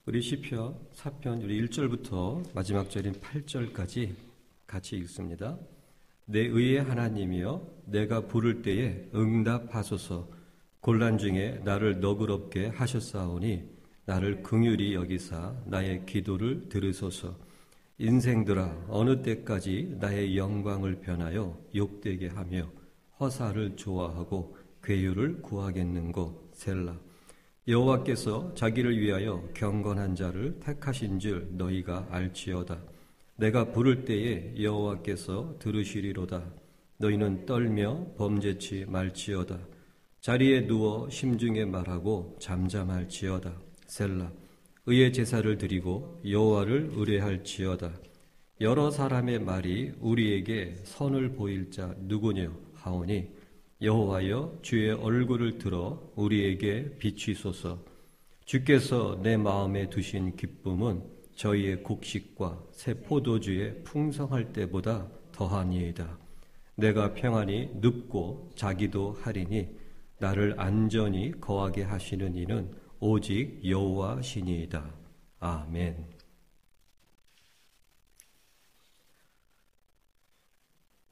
우리 시편 4편 우리 1절부터 마지막 절인 8절까지 같이 읽습니다. 내 의의 하나님이여 내가 부를 때에 응답하소서. 곤란 중에 나를 너그럽게 하셨사오니 나를 긍휼히 여기사 나의 기도를 들으소서. 인생들아 어느 때까지 나의 영광을 변하여 욕되게 하며 허사를 좋아하고 괴유를 구하겠는고. 셀라. 여호와께서 자기를 위하여 경건한 자를 택하신 줄 너희가 알지어다. 내가 부를 때에 여호와께서 들으시리로다. 너희는 떨며 범죄치 말지어다. 자리에 누워 심중에 말하고 잠잠할지어다. 셀라. 의의 제사를 드리고 여호와를 의뢰할지어다. 여러 사람의 말이 우리에게 선을 보일 자 누구뇨 하오니 여호와여 주의 얼굴을 들어 우리에게 비추소서. 주께서 내 마음에 두신 기쁨은 저희의 곡식과 새 포도주의 풍성할 때보다 더하니이다. 내가 평안히 눕고 자기도 하리니 나를 안전히 거하게 하시는 이는 오직 여호와시니이다. 아멘.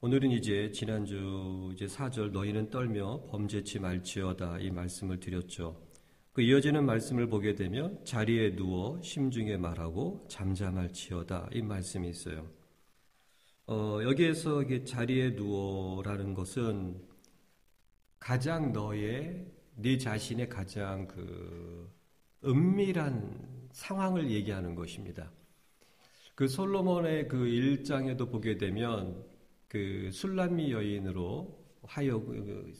오늘은 이제 지난주 4절 너희는 떨며 범죄치 말지어다 이 말씀을 드렸죠. 그 이어지는 말씀을 보게 되면 자리에 누워 심중에 말하고 잠잠할지어다 이 말씀이 있어요. 여기에서 자리에 누워라는 것은 가장 네 자신의 가장 은밀한 상황을 얘기하는 것입니다. 그 솔로몬의 그 1장에도 보게 되면 그 술람미 여인으로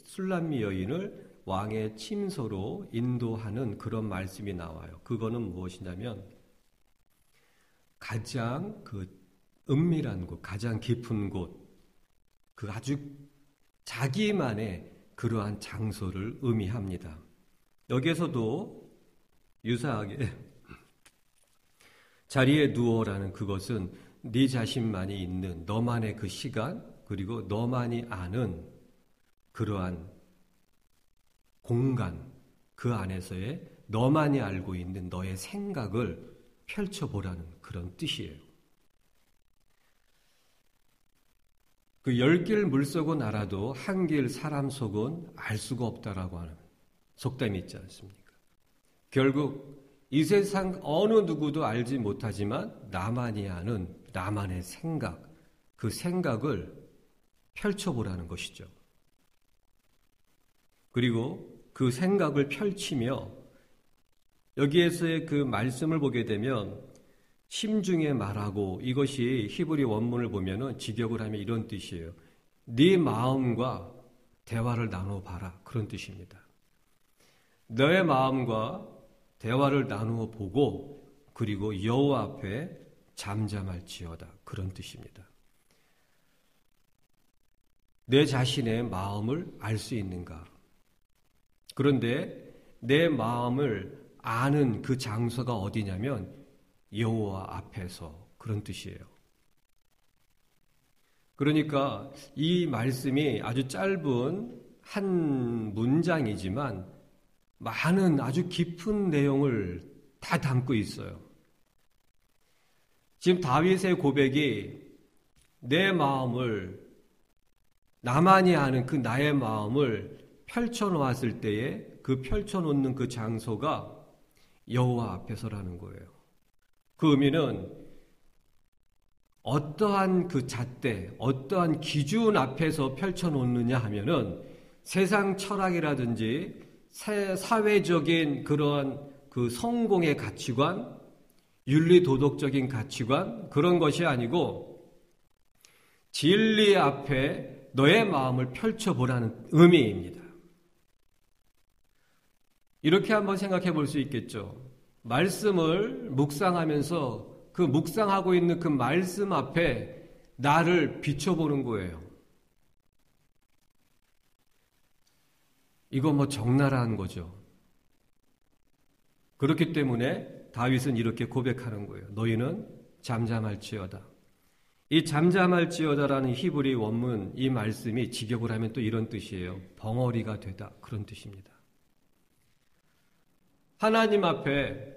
술람미 여인을 왕의 침소로 인도하는 그런 말씀이 나와요. 그거는 무엇이냐면 가장 은밀한 곳, 가장 깊은 곳, 그 아주 자기만의 그러한 장소를 의미합니다. 여기에서도 유사하게 자리에 누워라는 그것은 네 자신만이 있는 너만의 그 시간, 그리고 너만이 아는 그러한 공간, 그 안에서의 너만이 알고 있는 너의 생각을 펼쳐보라는 그런 뜻이에요. 그 10길 물속은 알아도 한 길 사람 속은 알 수가 없다라고 하는 속담이 있지 않습니까? 결국 이 세상 어느 누구도 알지 못하지만 나만이 아는 나만의 생각, 그 생각을 펼쳐보라는 것이죠. 그리고 그 생각을 펼치며 여기에서의 그 말씀을 보게 되면 심중에 말하고, 이것이 히브리 원문을 보면은 직역을 하면 이런 뜻이에요. 네 마음과 대화를 나눠봐라, 그런 뜻입니다. 너의 마음과 대화를 나누어 보고 그리고 여호와 앞에 잠잠할지어다, 그런 뜻입니다. 내 자신의 마음을 알 수 있는가? 그런데 내 마음을 아는 그 장소가 어디냐면 여호와 앞에서, 그런 뜻이에요. 그러니까 이 말씀이 아주 짧은 한 문장이지만 많은 아주 깊은 내용을 다 담고 있어요. 지금 다윗의 고백이 내 마음을, 나만이 아는 그 나의 마음을 펼쳐놓았을 때에 그 펼쳐놓는 그 장소가 여호와 앞에서라는 거예요. 그 의미는 어떠한 그 잣대, 어떠한 기준 앞에서 펼쳐놓느냐 하면은 세상 철학이라든지 사회적인 그러한 그 성공의 가치관, 윤리 도덕적인 가치관, 그런 것이 아니고 진리 앞에 너의 마음을 펼쳐보라는 의미입니다. 이렇게 한번 생각해 볼 수 있겠죠. 말씀을 묵상하면서 그 묵상하고 있는 그 말씀 앞에 나를 비춰보는 거예요. 이거 적나라한 거죠. 그렇기 때문에 다윗은 이렇게 고백하는 거예요. 너희는 잠잠할지어다. 이 잠잠할지어다라는 히브리 원문, 이 말씀이 직역을 하면 또 이런 뜻이에요. 벙어리가 되다, 그런 뜻입니다. 하나님 앞에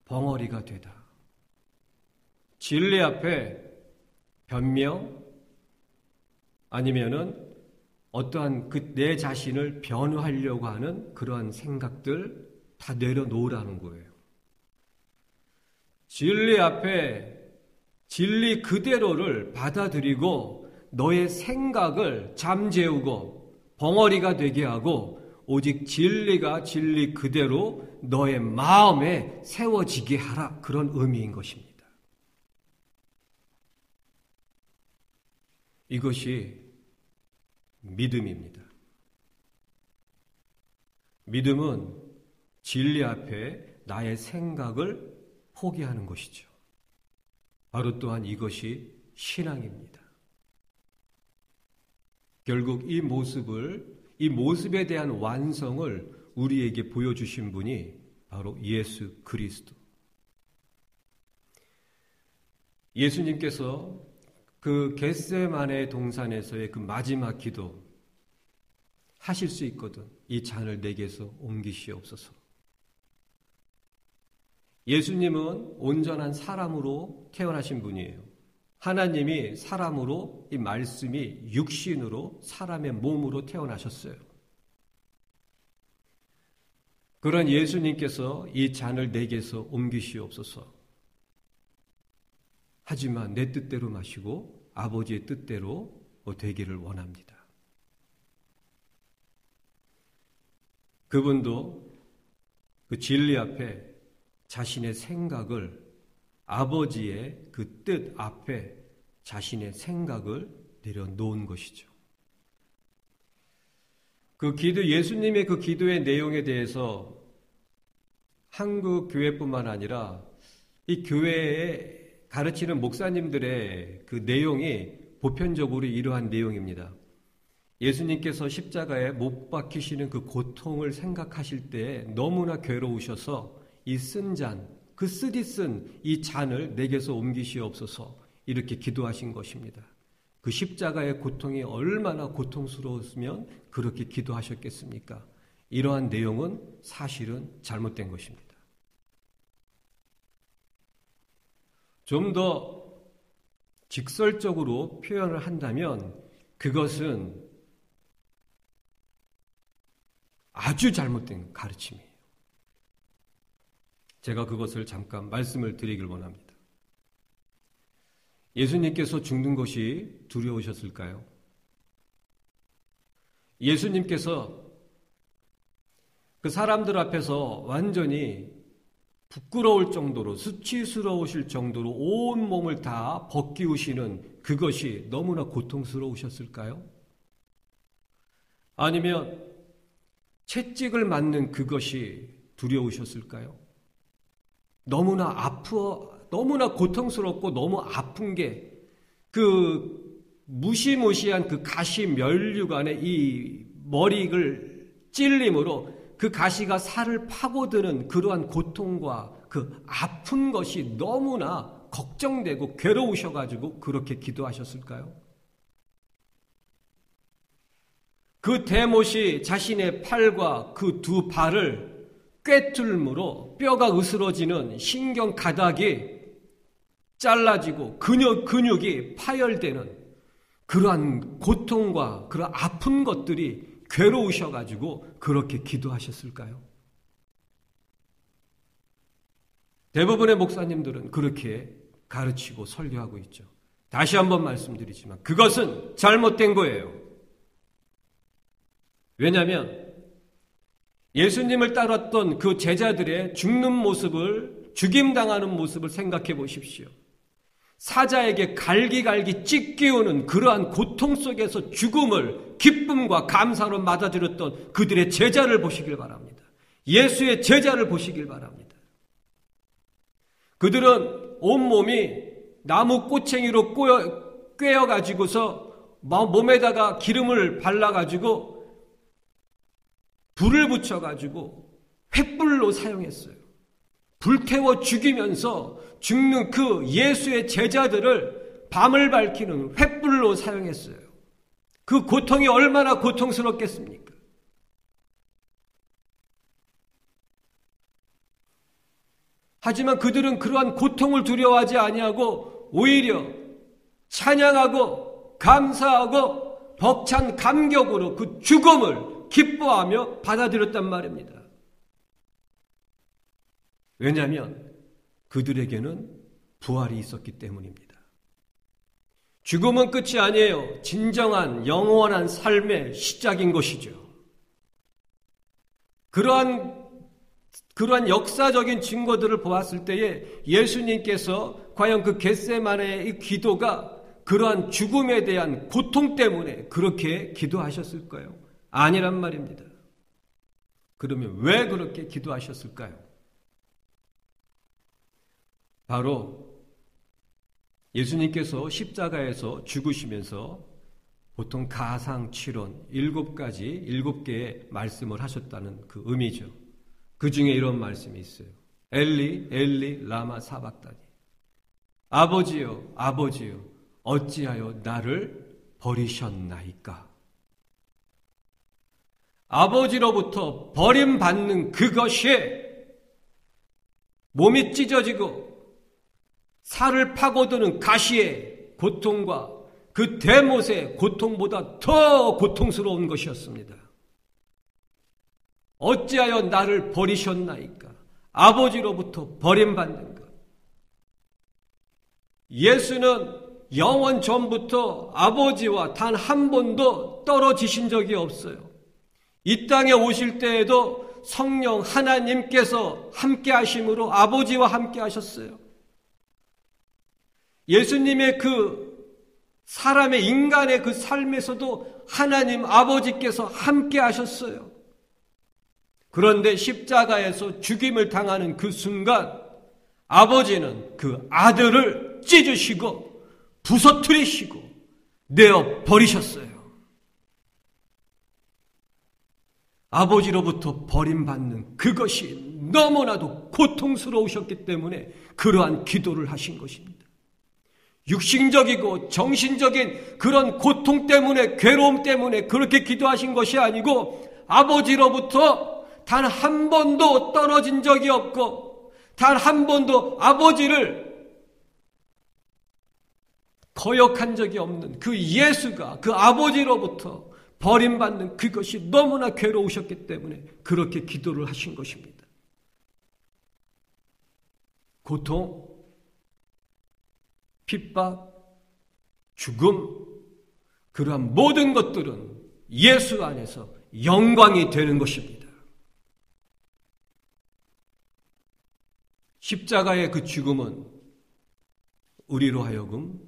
벙어리가 되다. 진리 앞에 변명 아니면은 어떠한 내 자신을 변호하려고 하는 그러한 생각들 다 내려놓으라는 거예요. 진리 앞에 진리 그대로를 받아들이고 너의 생각을 잠재우고 벙어리가 되게 하고 오직 진리가 진리 그대로 너의 마음에 세워지게 하라. 그런 의미인 것입니다. 이것이 믿음입니다. 믿음은 진리 앞에 나의 생각을 포기하는 것이죠. 바로 또한 이것이 신앙입니다. 결국 이 모습에 대한 완성을 우리에게 보여주신 분이 바로 예수 그리스도. 예수님께서 그 겟세마네 동산에서의 그 마지막 기도 하실 수 있거든. 이 잔을 내게서 옮기시옵소서. 예수님은 온전한 사람으로 태어나신 분이에요. 하나님이 사람으로 이 말씀이 육신으로 사람의 몸으로 태어나셨어요. 그런 예수님께서 이 잔을 내게서 옮기시옵소서. 하지만 내 뜻대로 마시고 아버지의 뜻대로 되기를 원합니다. 그분도 그 진리 앞에 자신의 생각을 아버지의 그 뜻 앞에 자신의 생각을 내려놓은 것이죠. 그 기도, 예수님의 그 기도의 내용에 대해서 한국 교회뿐만 아니라 이 교회에 가르치는 목사님들의 그 내용이 보편적으로 이러한 내용입니다. 예수님께서 십자가에 못 박히시는 그 고통을 생각하실 때 너무나 괴로우셔서 이 쓴 잔, 그 쓰디 쓴 이 잔을 내게서 옮기시옵소서 이렇게 기도하신 것입니다. 그 십자가의 고통이 얼마나 고통스러웠으면 그렇게 기도하셨겠습니까? 이러한 내용은 사실은 잘못된 것입니다. 좀 더 직설적으로 표현을 한다면 그것은 아주 잘못된 가르침이에요. 제가 그것을 잠깐 말씀을 드리길 원합니다. 예수님께서 죽는 것이 두려우셨을까요? 예수님께서 그 사람들 앞에서 완전히 부끄러울 정도로 수치스러우실 정도로 온 몸을 다 벗기우시는 그것이 너무나 고통스러우셨을까요? 아니면 채찍을 맞는 그것이 두려우셨을까요? 너무나 고통스럽고 너무 아픈 게 그 무시무시한 그 가시 면류관의 이 머리를 찔림으로 그 가시가 살을 파고드는 그러한 고통과 그 아픈 것이 너무나 걱정되고 괴로우셔가지고 그렇게 기도하셨을까요? 그 대못이 자신의 팔과 그 두 발을 꿰뚫므로 뼈가 으스러지는 신경 가닥이 잘라지고 근육이 파열되는 그러한 고통과 그런 아픈 것들이 괴로우셔가지고 그렇게 기도하셨을까요? 대부분의 목사님들은 그렇게 가르치고 설교하고 있죠. 다시 한번 말씀드리지만 그것은 잘못된 거예요. 왜냐하면 예수님을 따랐던 그 제자들의 죽는 모습을, 죽임당하는 모습을 생각해 보십시오. 사자에게 갈기갈기 찢기우는 그러한 고통 속에서 죽음을 기쁨과 감사로 맞아들였던 그들의 제자를 보시길 바랍니다. 예수의 제자를 보시길 바랍니다. 그들은 온몸이 나무 꼬챙이로 꿰어가지고서 몸에다가 기름을 발라가지고 불을 붙여가지고 횃불로 사용했어요. 불태워 죽이면서 죽는 그 예수의 제자들을 밤을 밝히는 횃불로 사용했어요. 그 고통이 얼마나 고통스럽겠습니까? 하지만 그들은 그러한 고통을 두려워하지 아니하고 오히려 찬양하고 감사하고 벅찬 감격으로 그 죽음을 기뻐하며 받아들였단 말입니다. 왜냐하면 그들에게는 부활이 있었기 때문입니다. 죽음은 끝이 아니에요. 진정한 영원한 삶의 시작인 것이죠. 그러한 역사적인 증거들을 보았을 때에 예수님께서 과연 그 겟세마네의 기도가 그러한 죽음에 대한 고통 때문에 그렇게 기도하셨을까요? 아니란 말입니다. 그러면 왜 그렇게 기도하셨을까요? 바로 예수님께서 십자가에서 죽으시면서 보통 가상치론 7개의 말씀을 하셨다는 그 의미죠. 그 중에 이런 말씀이 있어요. 엘리 엘리 라마 사박다니. 아버지여 아버지여 어찌하여 나를 버리셨나이까. 아버지로부터 버림받는 그것이 몸이 찢어지고 살을 파고드는 가시의 고통과 그 대못의 고통보다 더 고통스러운 것이었습니다. 어찌하여 나를 버리셨나이까. 아버지로부터 버림받는 것. 예수는 영원 전부터 아버지와 단 한 번도 떨어지신 적이 없어요. 이 땅에 오실 때에도 성령 하나님께서 함께 하심으로 아버지와 함께 하셨어요. 예수님의 그 사람의 인간의 그 삶에서도 하나님 아버지께서 함께 하셨어요. 그런데 십자가에서 죽임을 당하는 그 순간 아버지는 그 아들을 찢으시고 부서뜨리시고 내어 버리셨어요. 아버지로부터 버림받는 그것이 너무나도 고통스러우셨기 때문에 그러한 기도를 하신 것입니다. 육신적이고 정신적인 그런 고통 때문에, 괴로움 때문에 그렇게 기도하신 것이 아니고 아버지로부터 단 한 번도 떨어진 적이 없고 단 한 번도 아버지를 거역한 적이 없는 그 예수가 그 아버지로부터 버림받는 그것이 너무나 괴로우셨기 때문에 그렇게 기도를 하신 것입니다. 고통, 핍박, 죽음, 그러한 모든 것들은 예수 안에서 영광이 되는 것입니다. 십자가의 그 죽음은 우리로 하여금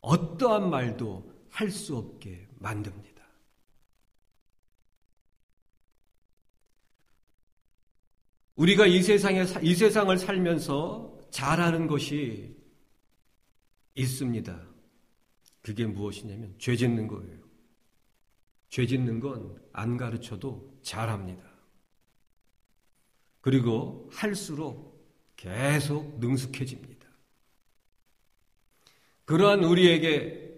어떠한 말도 할 수 없게 만듭니다. 우리가 이 세상을 살면서 잘하는 것이 있습니다. 그게 무엇이냐면 죄 짓는 거예요. 죄 짓는 건 안 가르쳐도 잘합니다. 그리고 할수록 계속 능숙해집니다. 그러한 우리에게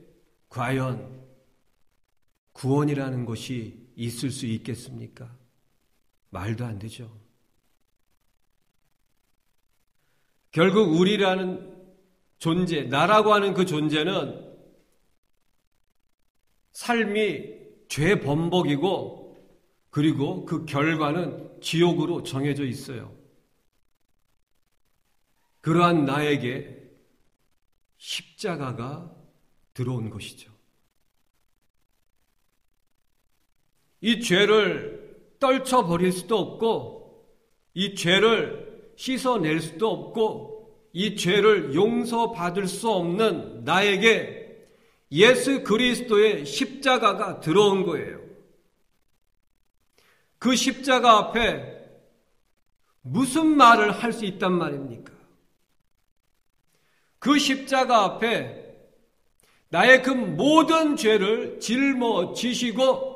과연 구원이라는 것이 있을 수 있겠습니까? 말도 안 되죠. 결국 우리라는 존재, 나라고 하는 그 존재는 삶이 죄 범벅이고 그리고 그 결과는 지옥으로 정해져 있어요. 그러한 나에게 십자가가 들어온 것이죠. 이 죄를 떨쳐버릴 수도 없고 이 죄를 씻어낼 수도 없고 이 죄를 용서받을 수 없는 나에게 예수 그리스도의 십자가가 들어온 거예요. 그 십자가 앞에 무슨 말을 할 수 있단 말입니까? 그 십자가 앞에 나의 그 모든 죄를 짊어지시고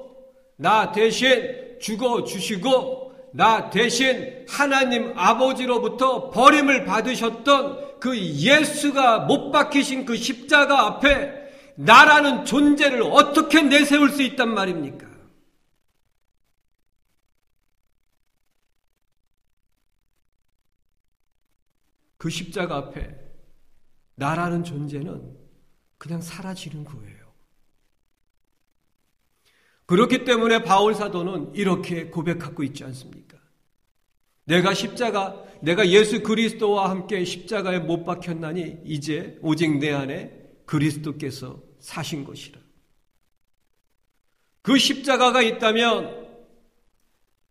나 대신 죽어주시고 나 대신 하나님 아버지로부터 버림을 받으셨던 그 예수가 못 박히신 그 십자가 앞에 나라는 존재를 어떻게 내세울 수 있단 말입니까? 그 십자가 앞에 나라는 존재는 그냥 사라지는 거예요. 그렇기 때문에 바울 사도는 이렇게 고백하고 있지 않습니까? 내가 예수 그리스도와 함께 십자가에 못 박혔나니 이제 오직 내 안에 그리스도께서 사신 것이라. 그 십자가가 있다면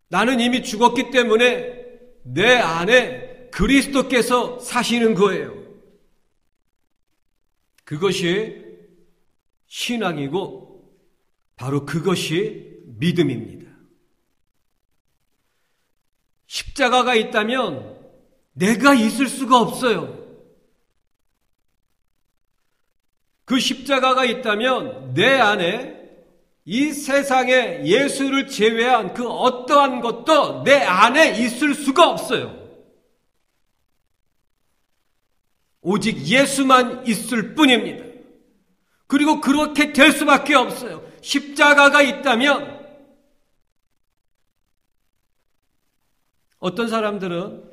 나는 이미 죽었기 때문에 내 안에 그리스도께서 사시는 거예요. 그것이 신앙이고 바로 그것이 믿음입니다. 십자가가 있다면 내가 있을 수가 없어요. 그 십자가가 있다면 내 안에 이 세상에 예수를 제외한 그 어떠한 것도 내 안에 있을 수가 없어요. 오직 예수만 있을 뿐입니다. 그리고 그렇게 될 수밖에 없어요. 십자가가 있다면 어떤 사람들은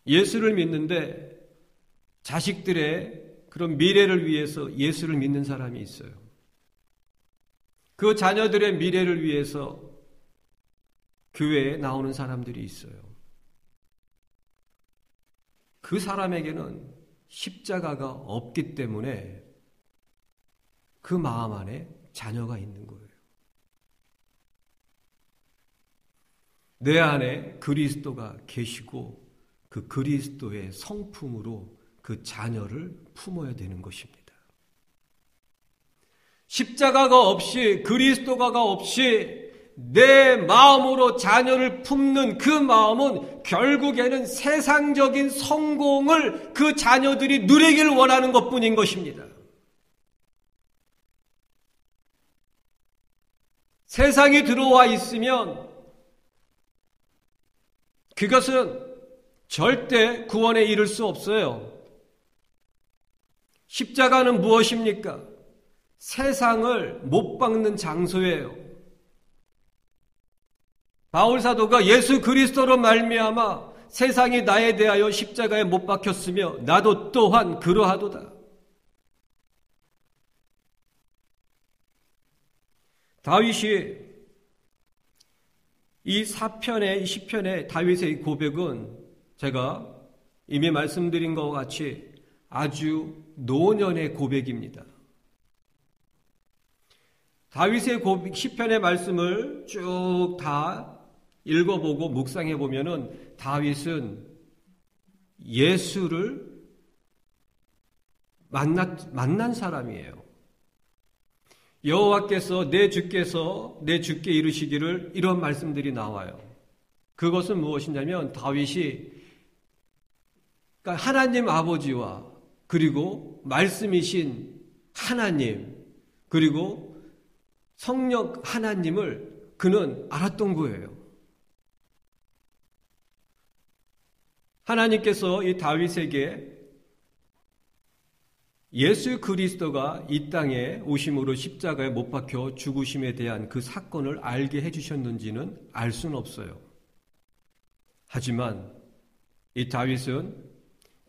예수를 믿는데 자식들의 그런 미래를 위해서 예수를 믿는 사람이 있어요. 그 자녀들의 미래를 위해서 교회에 나오는 사람들이 있어요. 그 사람에게는 십자가가 없기 때문에 그 마음 안에 자녀가 있는 거예요. 내 안에 그리스도가 계시고 그 그리스도의 성품으로 그 자녀를 품어야 되는 것입니다. 십자가가 없이 그리스도가 없이 내 마음으로 자녀를 품는 그 마음은 결국에는 세상적인 성공을 그 자녀들이 누리길 원하는 것뿐인 것입니다. 세상이 들어와 있으면 그것은 절대 구원에 이를 수 없어요. 십자가는 무엇입니까? 세상을 못 박는 장소예요. 바울 사도가 예수 그리스도로 말미암아 세상이 나에 대하여 십자가에 못 박혔으며 나도 또한 그러하도다. 다윗이 이 시편의 다윗의 고백은 제가 이미 말씀드린 것과 같이 아주 노년의 고백입니다. 다윗의 시편의 말씀을 쭉 다 읽어보고 묵상해 보면은 다윗은 예수를 만난 사람이에요. 여호와께서 내 주께 이르시기를 이런 말씀들이 나와요. 그것은 무엇이냐면 다윗이 그러니까 하나님 아버지와 그리고 말씀이신 하나님 그리고 성령 하나님을 그는 알았던 거예요. 하나님께서 이 다윗에게 예수 그리스도가 이 땅에 오심으로 십자가에 못 박혀 죽으심에 대한 그 사건을 알게 해주셨는지는 알 수는 없어요. 하지만 이 다윗은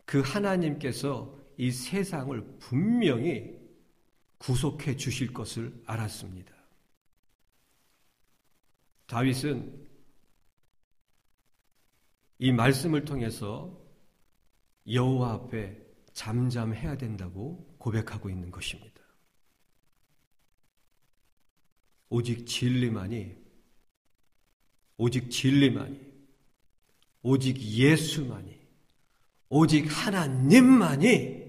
그 하나님께서 이 세상을 분명히 구속해 주실 것을 알았습니다. 다윗은 이 말씀을 통해서 여호와 앞에 잠잠해야 된다고 고백하고 있는 것입니다. 오직 진리만이, 오직 예수만이, 오직 하나님만이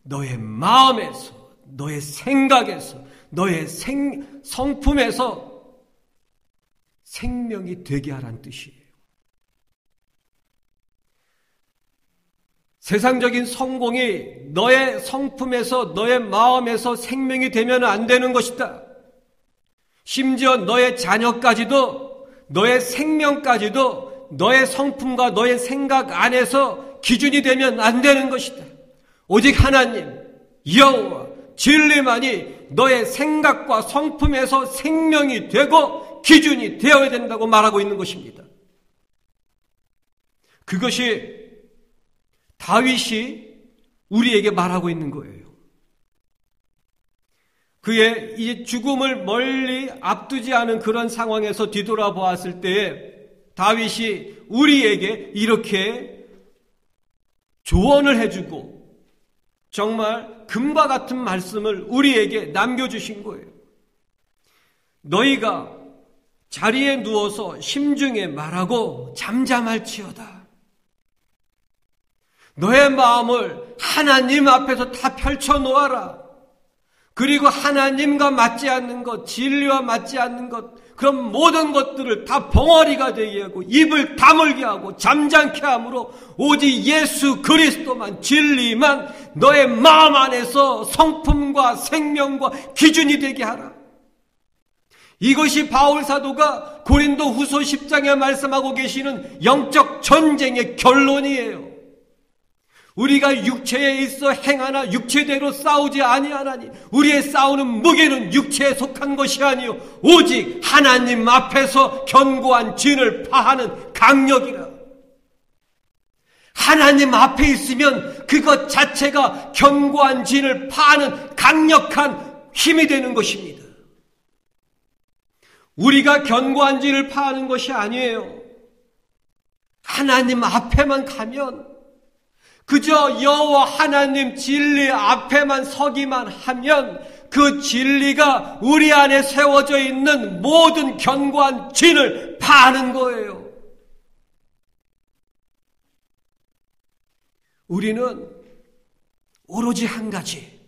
너의 마음에서, 너의 생각에서, 너의 성품에서 생명이 되게 하라는 뜻이에요. 세상적인 성공이 너의 성품에서 너의 마음에서 생명이 되면 안 되는 것이다. 심지어 너의 자녀까지도 너의 생명까지도 너의 성품과 너의 생각 안에서 기준이 되면 안 되는 것이다. 오직 하나님, 여호와, 진리만이 너의 생각과 성품에서 생명이 되고 기준이 되어야 된다고 말하고 있는 것입니다. 그것이 다윗이 우리에게 말하고 있는 거예요. 그의 이 죽음을 멀리 앞두지 않은 그런 상황에서 뒤돌아보았을 때에 다윗이 우리에게 이렇게 조언을 해주고 정말 금과 같은 말씀을 우리에게 남겨주신 거예요. 너희가 자리에 누워서 심중에 말하고 잠잠할지어다. 너의 마음을 하나님 앞에서 다 펼쳐놓아라. 그리고 하나님과 맞지 않는 것, 진리와 맞지 않는 것, 그런 모든 것들을 다 벙어리가 되게 하고 입을 다물게 하고 잠잠케 함으로 오직 예수 그리스도만, 진리만 너의 마음 안에서 성품과 생명과 기준이 되게 하라. 이것이 바울 사도가 고린도 후서 10장에 말씀하고 계시는 영적 전쟁의 결론이에요. 우리가 육체에 있어 행하나 육체대로 싸우지 아니하나니 우리의 싸우는 무게는 육체에 속한 것이 아니요 오직 하나님 앞에서 견고한 진을 파하는 강력이라. 하나님 앞에 있으면 그것 자체가 견고한 진을 파하는 강력한 힘이 되는 것입니다. 우리가 견고한 진을 파하는 것이 아니에요. 하나님 앞에만 가면, 그저 여호와 하나님 진리 앞에만 서기만 하면 그 진리가 우리 안에 세워져 있는 모든 견고한 진을 파하는 거예요. 우리는 오로지 한 가지.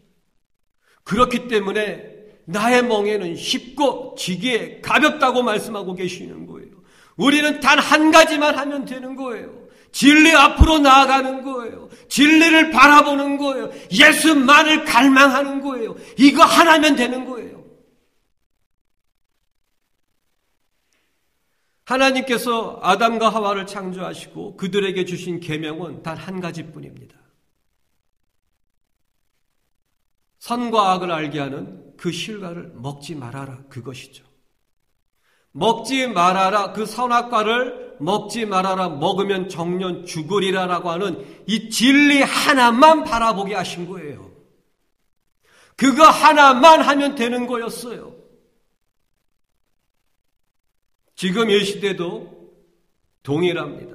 그렇기 때문에 나의 멍에는 쉽고 지기에 가볍다고 말씀하고 계시는 거예요. 우리는 단 한 가지만 하면 되는 거예요. 진리 앞으로 나아가는 거예요. 진리를 바라보는 거예요. 예수만을 갈망하는 거예요. 이거 하나면 되는 거예요. 하나님께서 아담과 하와를 창조하시고 그들에게 주신 계명은 단 한 가지뿐입니다. 선과 악을 알게 하는 그 실과를 먹지 말아라, 그것이죠. 먹지 말아라, 그 선악과를 먹지 말아라, 먹으면 정녕 죽으리라라고 하는 이 진리 하나만 바라보게 하신 거예요. 그거 하나만 하면 되는 거였어요. 지금 이 시대도 동일합니다.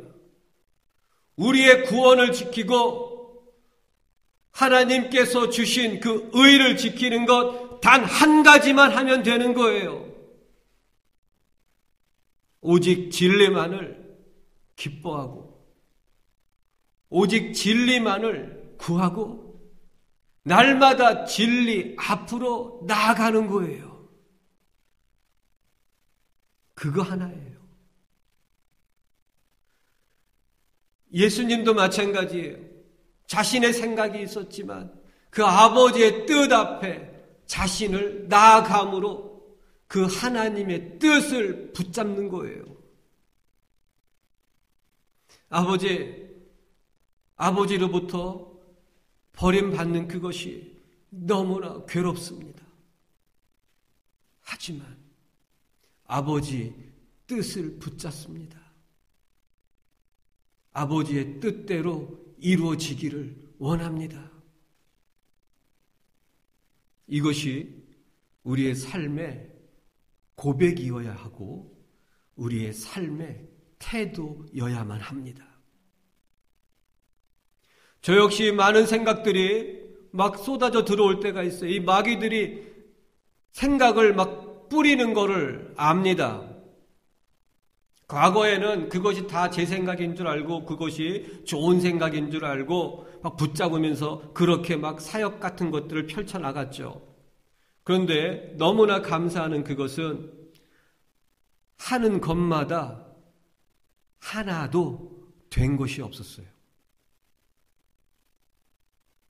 우리의 구원을 지키고 하나님께서 주신 그 의를 지키는 것 단 한 가지만 하면 되는 거예요. 오직 진리만을 기뻐하고 오직 진리만을 구하고 날마다 진리 앞으로 나아가는 거예요. 그거 하나예요. 예수님도 마찬가지예요. 자신의 생각이 있었지만 그 아버지의 뜻 앞에 자신을 나아감으로 그 하나님의 뜻을 붙잡는 거예요. 아버지로부터 버림받는 그것이 너무나 괴롭습니다. 하지만 아버지 뜻을 붙잡습니다. 아버지의 뜻대로 이루어지기를 원합니다. 이것이 우리의 삶의 고백이어야 하고 우리의 삶의 태도여야만 합니다. 저 역시 많은 생각들이 막 쏟아져 들어올 때가 있어요. 이 마귀들이 생각을 막 뿌리는 거를 압니다. 과거에는 그것이 다 제 생각인 줄 알고 그것이 좋은 생각인 줄 알고 막 붙잡으면서 그렇게 막 사역 같은 것들을 펼쳐나갔죠. 그런데 너무나 감사하는 그것은 하는 것마다 하나도 된 것이 없었어요.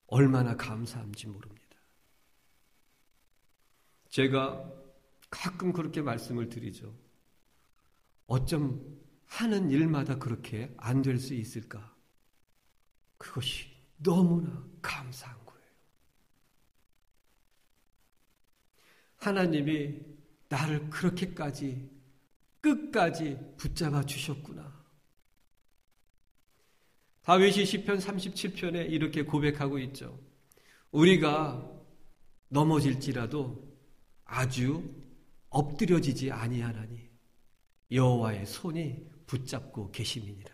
얼마나 감사한지 모릅니다. 제가 가끔 그렇게 말씀을 드리죠. 어쩜 하는 일마다 그렇게 안 될 수 있을까? 그것이 너무나 감사한 거예요. 하나님이 나를 그렇게까지 끝까지 붙잡아 주셨구나. 다윗이 시편 37편에 이렇게 고백하고 있죠. 우리가 넘어질지라도 아주 엎드려지지 아니하나니 여호와의 손이 붙잡고 계심이니라.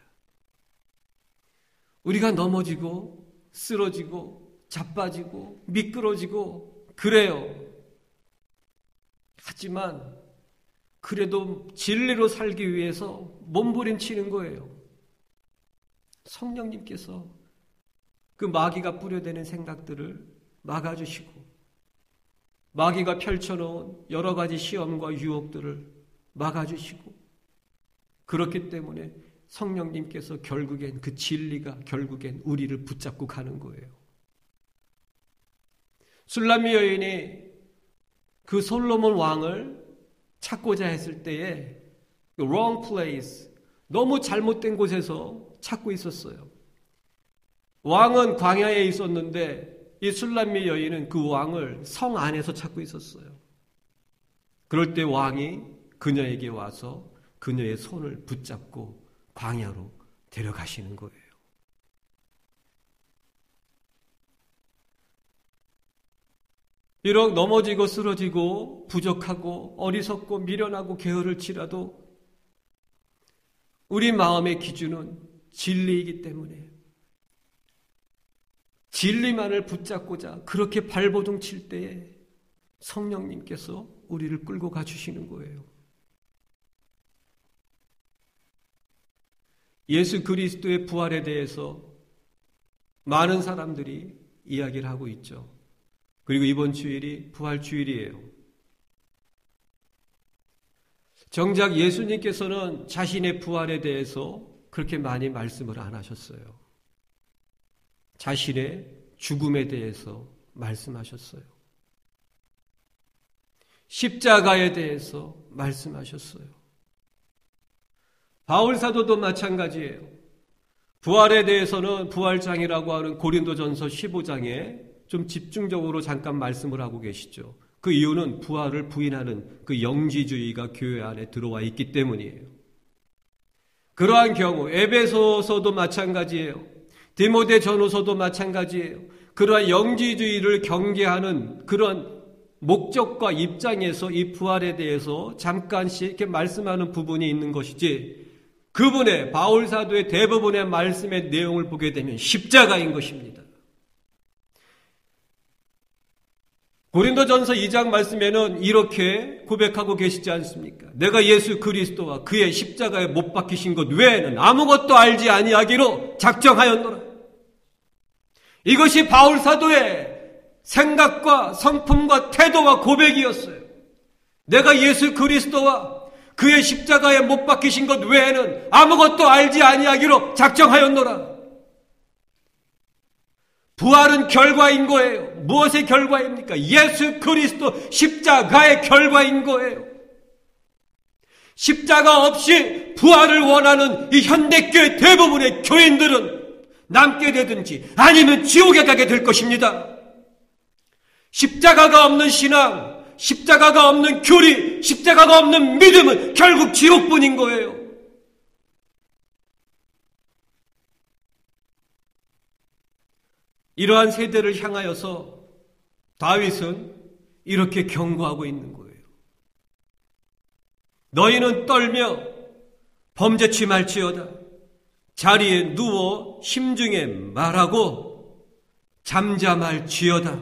우리가 넘어지고 쓰러지고 자빠지고 미끄러지고 그래요. 하지만 그래도 진리로 살기 위해서 몸부림치는 거예요. 성령님께서 그 마귀가 뿌려대는 생각들을 막아주시고 마귀가 펼쳐놓은 여러 가지 시험과 유혹들을 막아주시고 그렇기 때문에 성령님께서 결국엔 그 진리가 결국엔 우리를 붙잡고 가는 거예요. 술람미 여인이 그 솔로몬 왕을 찾고자 했을 때에 wrong place, 너무 잘못된 곳에서 찾고 있었어요. 왕은 광야에 있었는데 이 술람미 여인은 그 왕을 성 안에서 찾고 있었어요. 그럴 때 왕이 그녀에게 와서 그녀의 손을 붙잡고 광야로 데려가시는 거예요. 비록 넘어지고 쓰러지고 부족하고 어리석고 미련하고 게으를 치라도 우리 마음의 기준은 진리이기 때문에 진리만을 붙잡고자 그렇게 발버둥 칠 때에 성령님께서 우리를 끌고 가주시는 거예요. 예수 그리스도의 부활에 대해서 많은 사람들이 이야기를 하고 있죠. 그리고 이번 주일이 부활 주일이에요. 정작 예수님께서는 자신의 부활에 대해서 그렇게 많이 말씀을 안 하셨어요. 자신의 죽음에 대해서 말씀하셨어요. 십자가에 대해서 말씀하셨어요. 바울 사도도 마찬가지예요. 부활에 대해서는 부활장이라고 하는 고린도전서 15장에 좀 집중적으로 잠깐 말씀을 하고 계시죠. 그 이유는 부활을 부인하는 그 영지주의가 교회 안에 들어와 있기 때문이에요. 그러한 경우 에베소서도 마찬가지예요. 디모데전후서도 마찬가지예요. 그러한 영지주의를 경계하는 그런 목적과 입장에서 이 부활에 대해서 잠깐씩 이렇게 말씀하는 부분이 있는 것이지 그분의 바울 사도의 대부분의 말씀의 내용을 보게 되면 십자가인 것입니다. 고린도전서 2장 말씀에는 이렇게 고백하고 계시지 않습니까? 내가 예수 그리스도와 그의 십자가에 못 박히신 것 외에는 아무것도 알지 아니하기로 작정하였노라. 이것이 바울 사도의 생각과 성품과 태도와 고백이었어요. 내가 예수 그리스도와 그의 십자가에 못 박히신 것 외에는 아무것도 알지 아니하기로 작정하였노라. 부활은 결과인 거예요. 무엇의 결과입니까? 예수 그리스도 십자가의 결과인 거예요. 십자가 없이 부활을 원하는 이 현대교회 대부분의 교인들은 남게 되든지 아니면 지옥에 가게 될 것입니다. 십자가가 없는 신앙, 십자가가 없는 교리, 십자가가 없는 믿음은 결국 지옥뿐인 거예요. 이러한 세대를 향하여서 다윗은 이렇게 경고하고 있는 거예요. 너희는 떨며 범죄치 말지어다. 자리에 누워 심중에 말하고 잠잠할지어다.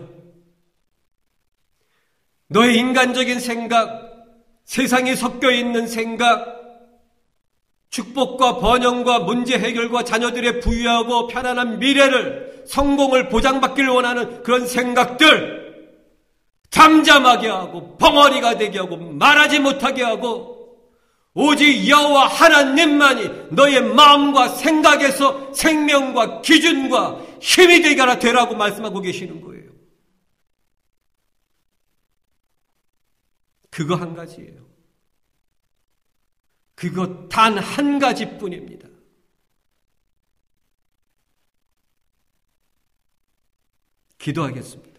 너의 인간적인 생각, 세상에 섞여 있는 생각, 축복과 번영과 문제 해결과 자녀들의 부유하고 편안한 미래를 성공을 보장받기를 원하는 그런 생각들 잠잠하게 하고 벙어리가 되게 하고 말하지 못하게 하고 오직 여호와 하나님만이 너의 마음과 생각에서 생명과 기준과 힘이 되게 하라 되라고 말씀하고 계시는 거예요. 그거 한 가지예요. 그거 단 한 가지뿐입니다. 기도하겠습니다.